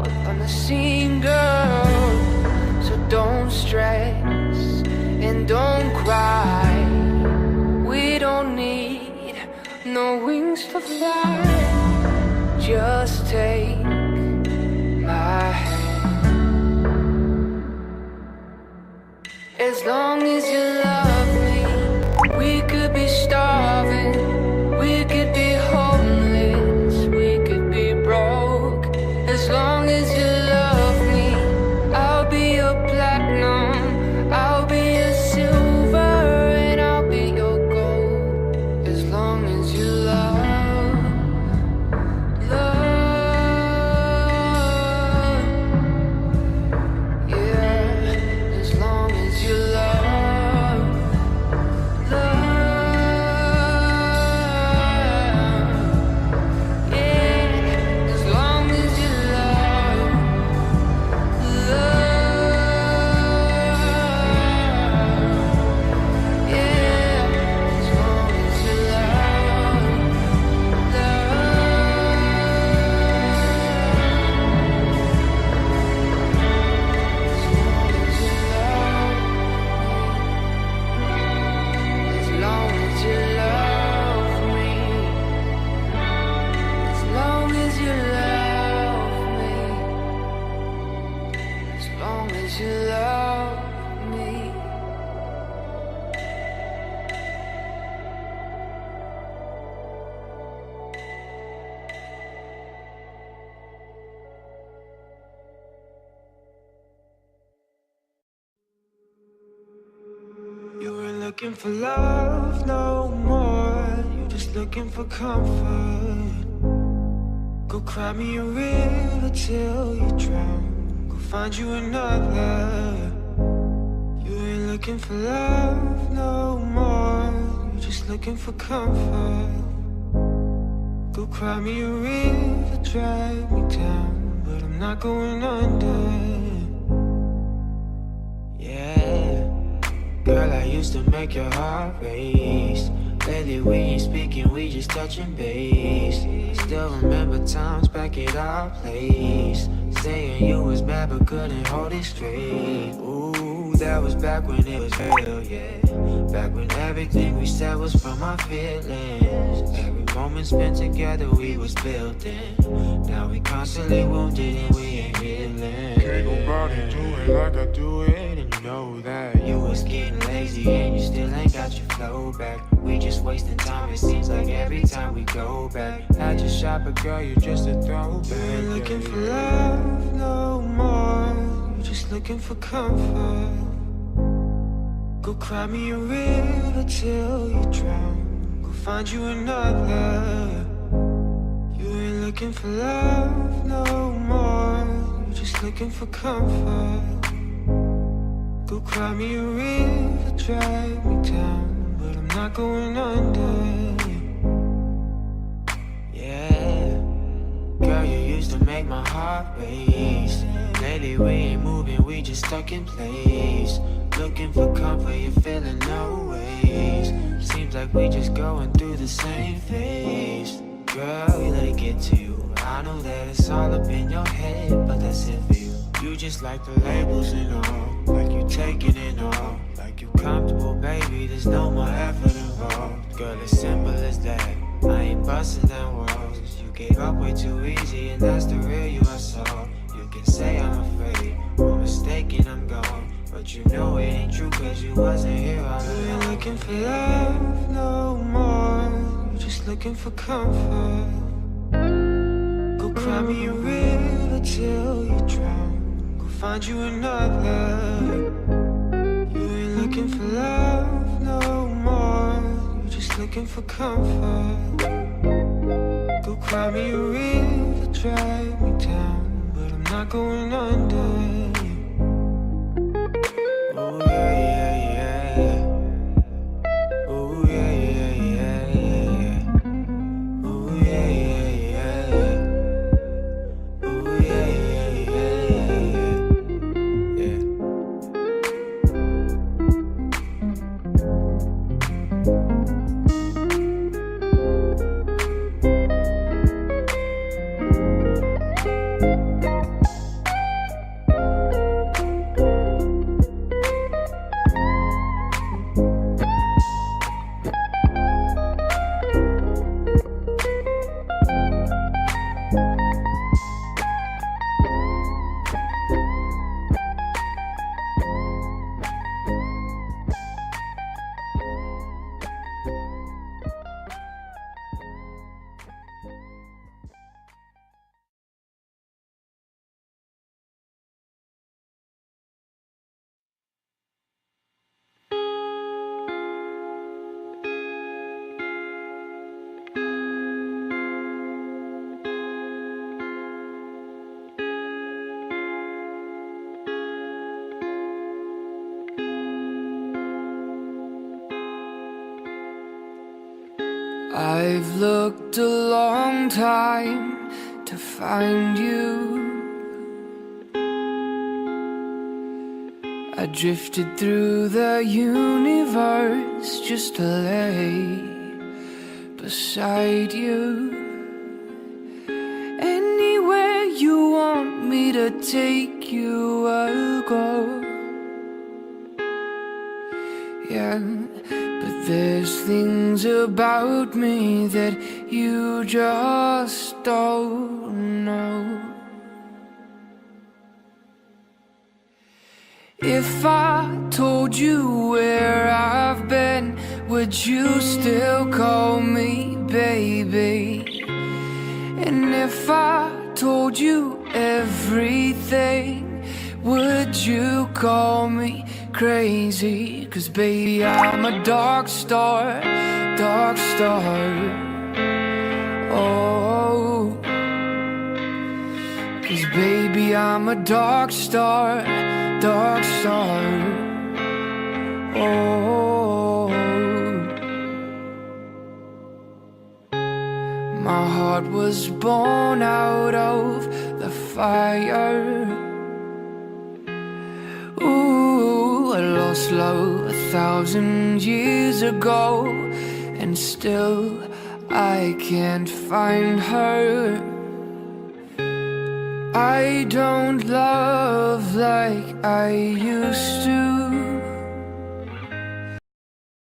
out on the scene, girl. So don't stress and don't cry. We don't need no wings to fly. Just take my hand. As long as you love me, we could be starving, we could be homeless, we could be broke. As long as you love me, I'll be your platinum, I'll be your silver, and I'll be your gold. As long as you love, yeah. As long as you love, yeah. As long as you love, yeah. As long as you love, as long as you love me, as long as you love me, as long as you love me. You ain't looking for love no more. You're just looking for comfort. Go cry me a river till you drown. Go find you another. You ain't looking for love no more. You're just looking for comfort. Go cry me a river, drag me down, but I'm not going under. Yeah. Girl, I used to make your heart race. Lately we ain't speaking, we just touching base. Still remember times back at our place, saying you was bad but couldn't hold it straight. Ooh, that was back when it was real, yeah. Back when everything we said was from our feelings. Every moment spent together we was building. Now we constantly wounded and we ain't healing. Can't go about and do it like I do it. And you know that you was getting lazy and you still ain't got your flow back. We just wasting time, it seems like every time we go back. Had to shop, but girl, you're just a throwback. You ain't looking for love no more. You're just looking for comfort. Go cry me a river till you drown. Go find you another. You ain't looking for love no more. You're just looking for comfort. Go cry me a river, drag me down, but I'm not going under. Yeah. Girl, you used to make my heart race. Lately we ain't moving, we just stuck in place. Looking for comfort, you're feeling no ways. Seems like we just going through the same phase. Girl, you let it get to you. I know that it's all up in your head, but that's it for you. You just like the labels and all, like you taking it all. Like you comfortable, baby, there's no more effort involved. Girl, as simple as that, I ain't busting down walls. You gave up way too easy, and that's the real you I saw. You can say I'm afraid, or mistaken I'm gone, but you know it ain't true, cause you wasn't here all along. You ain't looking for love no more. You're just looking for comfort. Go cry me a river till you drown. Go find you another. You ain't looking for love no more. You're just looking for comfort. Go cry me a river, drag me down, but I'm not going under. Oh yeah, yeah, yeah. Oh yeah, yeah, yeah, yeah. Oh yeah, yeah, yeah. Oh yeah, yeah, yeah, yeah. I've looked a long time to find you. I drifted through the universe just to lay beside you. Anywhere you want me to take you, I'll go. Yeah, but there's things about me that you just don't know. If I told you where I've been, would you still call me baby? And if I told you everything, would you call me crazy? 'Cause baby, I'm a dark star, dark star. Oh, 'cause baby, I'm a dark star, dark star. Oh, my heart was born out of the fire. Ooh, I lost love 1,000 years ago, and still I can't find her. I don't love like I used to.